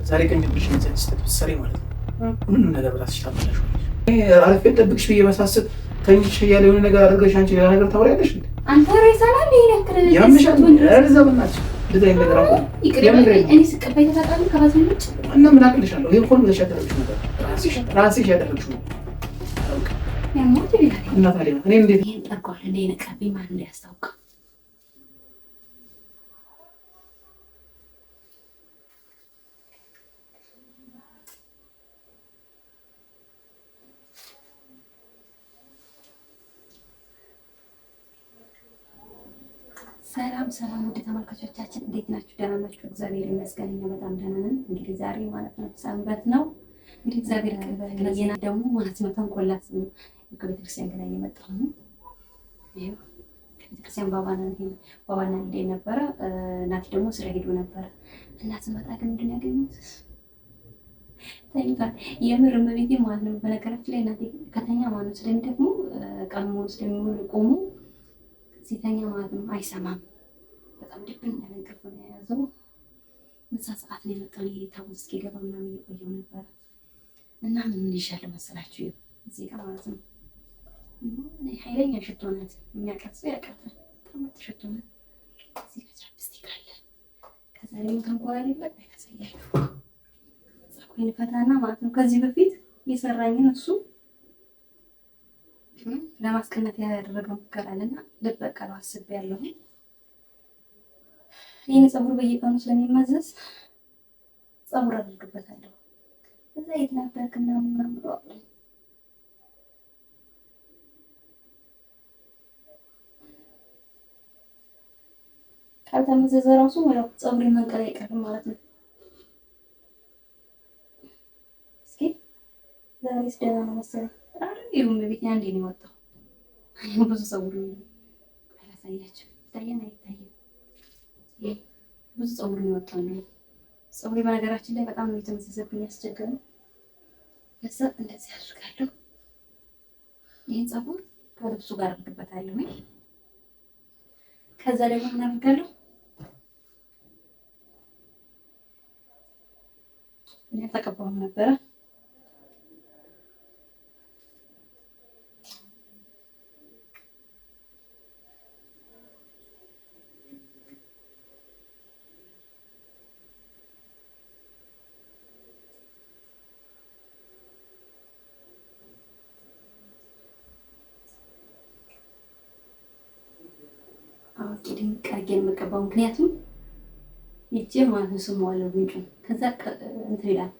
ዛሬ ቀን ግብሽ ስትሰሪ ማለት ነው ሁሉንም ነገር በራስሽ ታመላሽዋለሽ። አረፌ ጠብቅሽ ብዬ በሳስብ ተኝሽ እያለ የሆነ ነገር አድርገሽ አንቺ ሌላ ነገር ታወሪያለሽ። አንተ ሬሳላል ይነክር ያምሻል እርዘብናች እንደዚህ አይነት ነገር አቆም። እኔ ስቀባይ ተፈጣሪ ከራሴ ውጭ እና ምን አቅልሻለሁ? ይሄን ሁሉ ብለሽ ያደረግሽው ነገር ራስሽ ያደረግሽው ነው። ያሞት ይላል እና ታዲያ እኔ እንዴት ይሄን ጠርቋል እንደ ነቀብኝ ማን እንዲያስታውቅ ሰላም ውድ ተመልካቾቻችን እንዴት ናችሁ? ደህና ናችሁ? እግዚአብሔር ይመስገን እኛ በጣም ደህና ነን። እንግዲህ ዛሬ ማለት ነው ሰንበት ነው። እንግዲህ እግዚአብሔር ከበለየና ደግሞ ማለት ነው ተንኮላት ከቤተክርስቲያን ጋር እየመጣሁ ነው። ይሄ ከቤተክርስቲያን ባባና እንደ ነበረ እናቴ ደግሞ ስራ ሄዶ ነበረ እና ስመጣ ግን ምንድን ያገኙት ተኝቷል። የምር እመቤቴ ማለት ነው። በነገራችን ላይ እናቴ ከተኛ ማለት ነው ስለኝ ደግሞ ቀን ሙሉ ስለሚውል ቆሙ ሲተኛ ማለት ነው አይሰማም። በጣም ድብን ያለ እንቅልፍ ነው የያዘው። ምሳ ሰዓት ነው የመጣው። ታውን እስኪገባ ምናምን እየቆየው ነበር እና ምን ይሻላል መሰላችሁ? እዚህ ጋር ማለት ነው ኃይለኛ ሽቶ ናት። የሚያቀርጸው ያቀርጣል። በጣም ሽቶ ናት። እዚህ ጋር ቻፕስቲክ አለ። ከዛ ደግሞ ተንኮል ይበቃ ያሳያችሁ። ፀጉሬን ፈታና ማለት ነው ከዚህ በፊት የሰራኝን እሱ ለማስቀናት ያደረገው ሙከራ አለና ልበቀለው አስቤያለሁ። ይሄን ፀጉር በየቀኑ ስለሚመዘዝ ፀጉር አድርግበታለሁ። እዛ የት ነበርክ ምናምን ብሎ ካልተመዘዘ ራሱ ያው ፀጉሬን መንቀል አይቀርም ማለት ነው። እስኪ ዛሬስ ደህና ነው መሰለኝ። ይሁን ቤት አንዴ ነው የወጣው። ብዙ ፀጉር አላሳያችም። ይታየን አይታየም? ብዙ ፀጉር ነው የወጣው ነው። ፀጉሬ በነገራችን ላይ በጣም ነው የተመዘዘብኝ ያስቸገረኝ። ከዛ እንደዚህ አድርጋለሁ። ይሄን ፀጉር ከልብሱ ጋር አድርግበታለሁ። ከዛ ደግሞ ምን አድርጋለሁ? እኔ ተቀባው ነበረ ድንቅ አድርጌ የምቀባው ምክንያቱም ይጄ ማለት ነው ስሟለው ጉንጩን ከዛ እንትን ይላል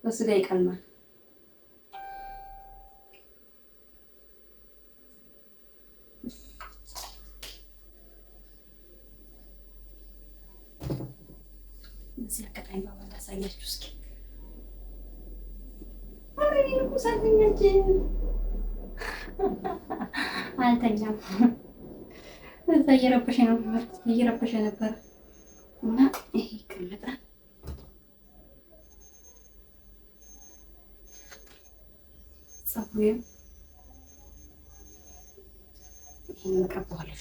በሱ ጋር ይቀልማል። እዚህ አጋጣሚ ባባ ላሳያችሁ እስኪ። ኧረ እኔ እኮ ሳልተኛች አልተኛም። እዛ እየረበሸ ነበር እና ይሄ ይቀመጣል። ፀጉሬን ይሄን እቀባዋለሁ።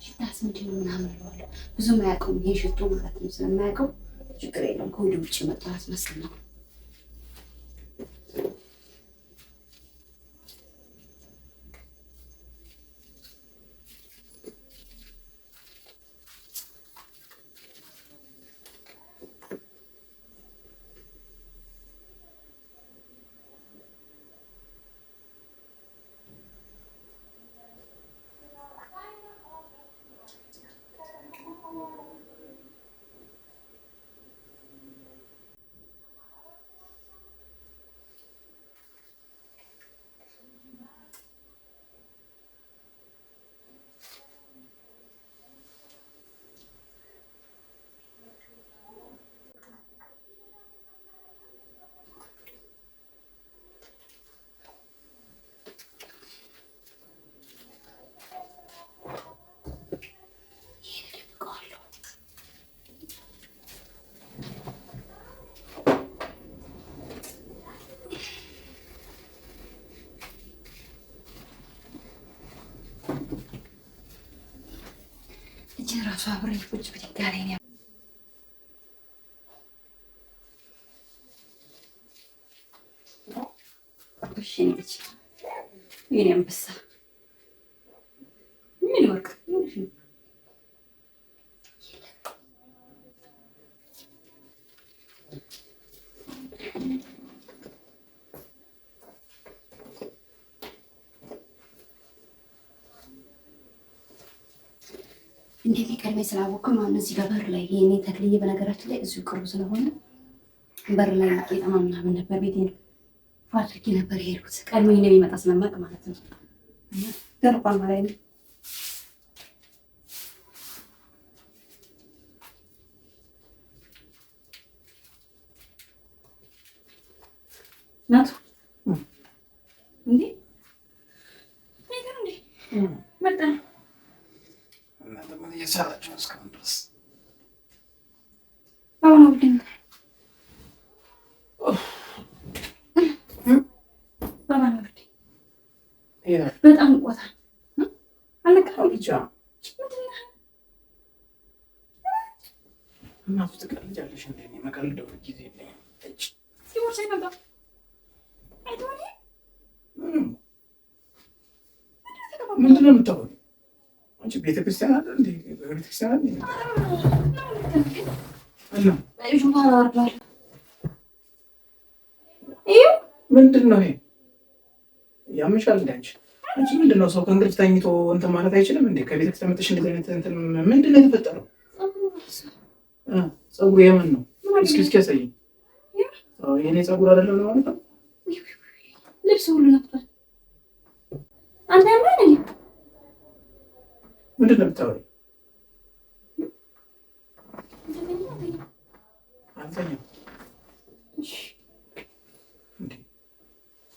ሽታስ ምንድን ነው ምናምን እለዋለሁ። ብዙም አያውቀውም ይሄ ሽቶ ማለት ነው። ስለማያውቀው ችግር የለውም። ከወደ ውጭ መጣ አስመስል ነው። ራሱ አብረን ቁጭ ብድግ አለኝ። ጎሽ ነች የኔ አንበሳ ምን ወርቅ እንዴት ይቀርበኝ ስላወቅኩ ነው። እነዚህ ጋር በር ላይ የኔ ተክልዬ በነገራችን ላይ እዚሁ ቅርቡ ስለሆነ በር ላይ ቄጠማ ምናምን ነበር ቤቴን ፋድርጌ ነበር የሄድኩት። ቀድሞኝ ነው የሚመጣ ስለማውቅ ማለት ነው። ደርቋል ማለት ነው። ናቱ እንዴ መጣ እየሰራችሁ እስካሁን ድረስ አሁን ወዲህ በጣም ቆታል አለቀው ብቻ እናቱ ትቀልጃለሽ እንዴ? መቀልደው ጊዜ የለኝም። እጭ ሲወርሽ አይመጣ አይቶኒ ምንድን ነው የምታወሪው? አንቺ ቤተክርስቲያን አለ እንዴ? ቤተክርስቲያን አለ እንዴ? ምንድን ነው ይሄ? ያምሻል እንዴ? አንቺ ምንድን ነው ሰው ከእንቅልፍ ተኝቶ እንትን ማለት አይችልም እንዴ? ከቤተክርስቲያን መጥተሽ እንደዚህ አይነት እንትን ምንድን ነው የተፈጠረው? ፀጉር የምን ነው? እስኪ ያሳየኝ። የኔ ፀጉር አይደለም ነው ማለት ነው። ልብስ ሁሉ ነክቷል። አንተ ያማን እንዴ? ምንድን ነው የምታወሪው? አልተኛም።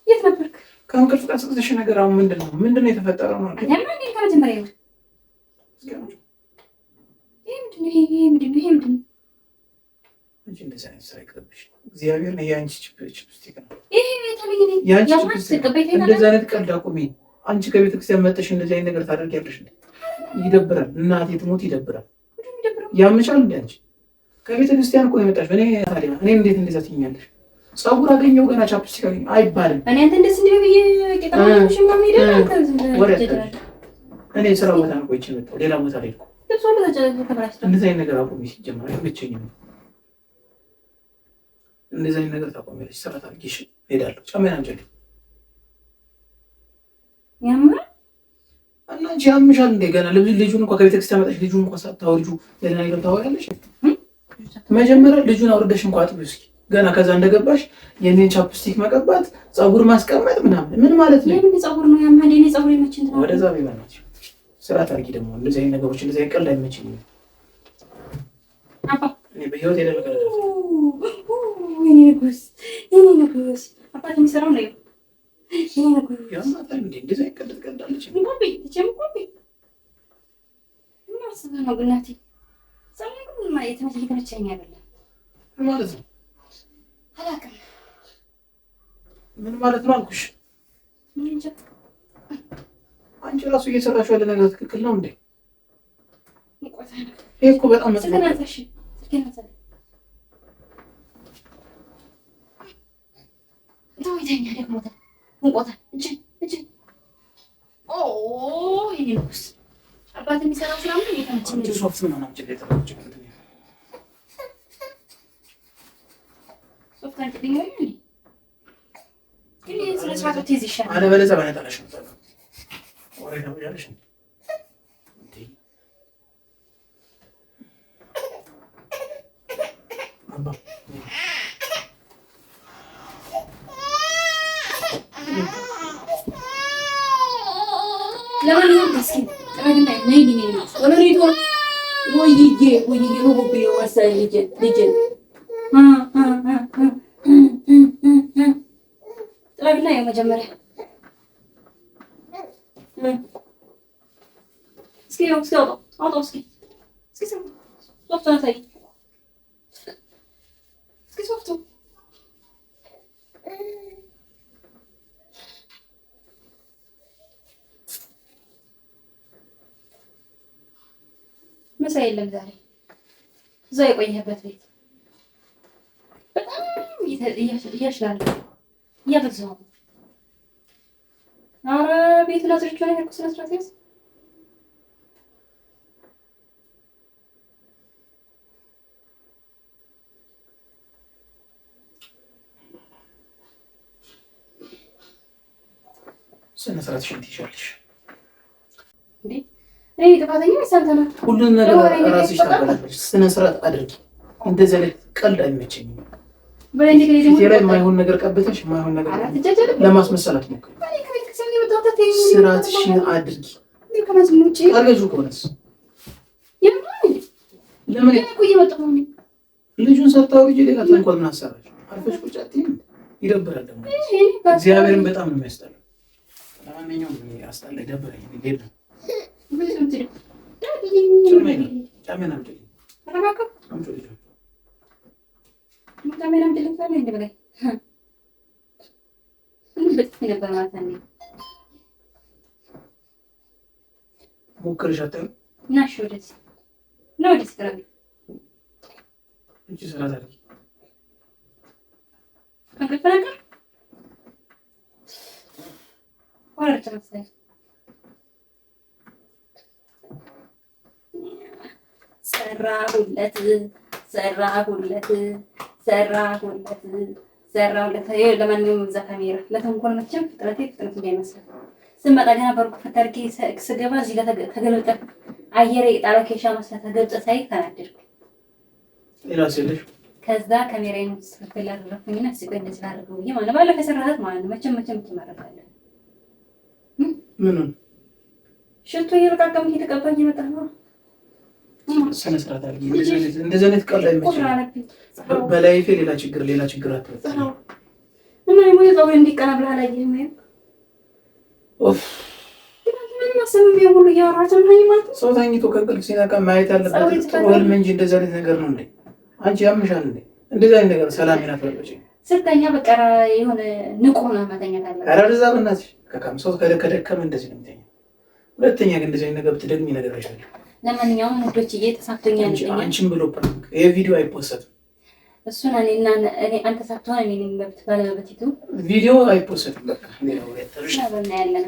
የት ነበርክ? ከእንቅልፍ ቀስቅሰሽ ነገር አሁን ምንድን ነው የተፈጠረው? ነው ከመጀመሪያ ነው። ይሄ ምንድን ነው? አንቺ እንደዚህ አይነት ስራ ይቅርብሽ። እግዚአብሔር ነው የአንቺ ችፕስቲክ ነው። እንደዚህ አይነት ቀልድ አቁሚ። አንቺ ከቤተክርስቲያን መጥተሽ እንደዚህ አይነት ነገር ታደርጊያለሽ? ይደብራል። እናቴ ትሞት ይደብራል። ያምሻል እንዴ? አንቺ ከቤተክርስቲያን እኮ የመጣሽ እኔ እንዴት እንደዛ ትይኛለሽ? ፀጉር አገኘው ገና ቻፕስቲክ አገኘው አይባልም። እኔ አንተ እንደዚህ እንደብዬ ቄጣማሽ ማሚደ እኔ ስራ ቦታ ነው ቆይቼ መጣሁ። ሌላ ቦታ ላይ እኮ እንደዚህ አይነት ነገር አቁሚ። ሲጀመር አይመቸኝም። እንደዚህ አይነት ነገር ታቆሚያለሽ። ሰራት አድርጊሽ ሄዳለሁ። ጫማዬን አንጨልኝ ያምራል እና አንቺ ያምሻል እንደ ገና ልጁን እንኳን ከቤተክርስቲያን መጣሽ ልጁን እንኳን ሳታወርጁ ሌላ ነገር ታወሪያለሽ። መጀመሪያ ልጁን አውርደሽ እንኳን አጥቢው እስኪ ገና ከዛ እንደገባሽ የኔን ቻፕስቲክ መቀባት ፀጉር ማስቀመጥ ምናምን ምን ማለት ነው? የኔ ፀጉር ነው ያማል። የኔ ፀጉር ይመችኝ ነው። ወደዛ ቢባላች ስራት አድርጊ። ደግሞ እንደዚህ አይነት ነገሮች እንደዚህ አይነት ቀልድ አይመችኝም። አባ እኔ በህይወት የደረቀለ የኔ ንጉስ አባት የሚሰራው ነው። የኔ ንጉስ ያማታል እንዴ? እንደዚህ አይነት ቀልድ ትቀልዳለች። ንጉስ ተጨምቆብ ምን አስበህ ነው ግናቴ? ፀጉር ምን ማለት ነው? እየተመቸኝ አይደለም ማለት ነው። አላውቅም ምን ማለት ነው አልኩሽ። አንቺ ራሱ እየሰራሽው ያለ ነገር ትክክል ነው እንዴ? ይሄ እኮ በጣም መጥፎ ነው። አባት የሚሰራው ስራ ምን እየተመቸኝ ነው? ሶፍት ነው አንቺ ለተባለች አለበለዚያ በነጠላሽ ነው ወሬ ነው ያለሽ። ለማንኛውም እስኪ ጥረግና ነይ ነው ወለሪቶ ወይዬ ነው ቦብዬ ወሰን ልጅ ጥረግና የመጀመሪያ እስኪ አውጣው እስኪ ሶፍት አሳይ እስኪ ሶፍቱ ምሳ የለም ዛሬ እዛ የቆየህበት ቤት በጣም እያሽላለሁ እያበዛሁ ቤቱን አዝርቼ ነው ያልኩት። ስነ ስርዓት ያዝ። ስነ ስርዓትሽን ትይዣለሽ እንዴ? እኔ ጥፋተኛ ወይስ አንተ ነህ? ሁሉን ነገር ራስሽ ታውቃለሽ። ስነ ስርዓት አድርጊ። እንደዚህ አይነት ቀልድ አይመቸኝም። ፊቴ ላይ የማይሆን ነገር ቀብተሽ የማይሆን ነገር ለማስመሰል አትሞክሪ። ስርዓትሽን አድርጊ። አርገዙ ከሆነስ ለምን ልጁን ሳታወርጂ ሌላ ተንኮል ምን አሰራሽ? አርፈሽ ቁጭ አትይም? ይደብራል ደግሞ እግዚአብሔርን በጣም ነው የሚያስጠላው። ለማንኛውም አስጠላ፣ ይደብረኝ። ሄድ ነው ጫሜን አምጪልኝ። ሞክረሽ አታይም? ናሽ ወደዚህ ነው ወደዚህ ቅረቢ። እቺ ስራት አድርጊ። አንገፈናቀር ወረድ ተመሳሳይ ሰራሁለት። ለማንኛውም እዛ ካሜራ ለተንኮል መቼም ፍጥረቴ ፍጥረት እንዳይመስል ስመጣ ገና በሩቅ ፈታርጌ ስገባ እዚህ ጋር ተገልብጠ አየር የጣለ ኬሻ መስለት ተገልብጠ ሳይ ተናደድኩ። ከዛ ካሜራዬን ስልክል አደረኩኝና ሲቆይ እንደዚህ ላደርገው ብዬ ማለት ባለፈ የሰራሃት ማለት ነው። መቼም ትመረቃለህ። ምኑን ሽቶ እየረቃቀም እየተቀባኝ እየመጣ ነው። ስነ ስርዓት አድርጊ። እንደዚህ አይነት ቀልድ አይመችም። በላይፌ ሌላ ችግር አትፈጥሪ እና ደግሞ የፀጉር እንዲቀና ብለህ አላየህም? ሰው ተኝቶ ከእንቅልፍ ሲነቃ ማየት ያለበት ጥሩ ህልም እንጂ እንደዚህ አይነት ነገር ነው እንዴ? አንቺ ያምሻል እንዴ? እንደዚህ አይነት ነገር ሰላሜን አትበለጭ። ስተኛ በቃ የሆነ ንቁ ሆነህ መተኛት አለብህ። ኧረ እዛ በእናትሽ ሰው ከደከመ እንደዚህ ነው የሚተኛው። ሁለተኛ ግን እንደዚህ አይነት ነገር ብትደግሚ እነግርሻለሁ። ለማንኛውም ውዶችዬ ተሳክቶኛል። አንቺን ብሎ ፕራንክ ይሄ ቪዲዮ አይፖሰትም። እሱን እኔ አንተ ሳትሆን እኔ መብት ባለመብት ቪዲዮ አይፖሰትም። በቃ ሌላ ወሬ አታርሽ። ያለና